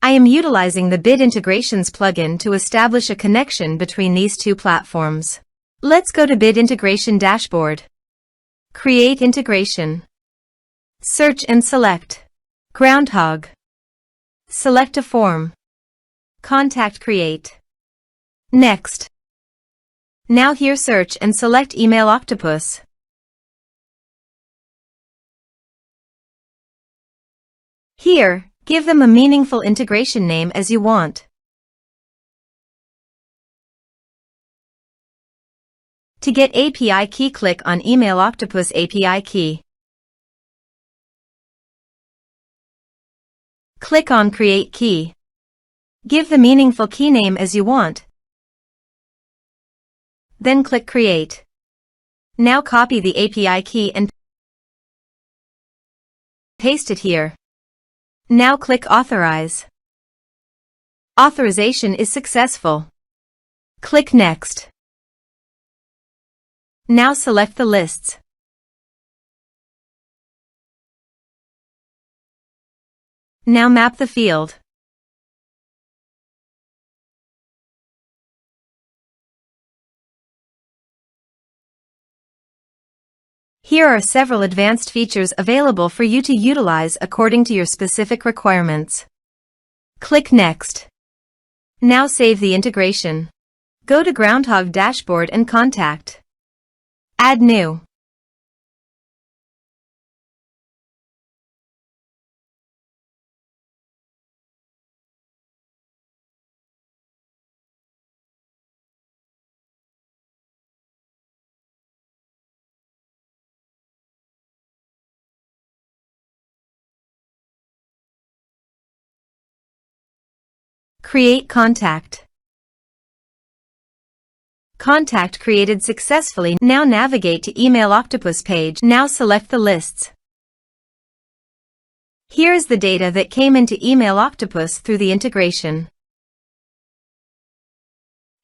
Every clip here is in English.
I am utilizing the Bid Integrations plugin to establish a connection between these two platforms. Let's go to Bid Integration Dashboard. Create Integration. Search and select Groundhogg. Select a form. Contact Create. Next. Now here search and select Email Octopus. Here, give them a meaningful integration name as you want. To get API key, click on Email Octopus API key. Click on Create Key. Give the meaningful key name as you want. Then click Create. Now copy the API key and paste it here. Now click Authorize. Authorization is successful. Click Next. Now select the lists. Now map the field. Here are several advanced features available for you to utilize according to your specific requirements. Click Next. Now save the integration. Go to Groundhogg Dashboard and Contact. Add New. Create Contact. Contact created successfully. Now navigate to Email Octopus page. Now select the lists. Here is the data that came into Email Octopus through the integration.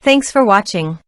Thanks for watching.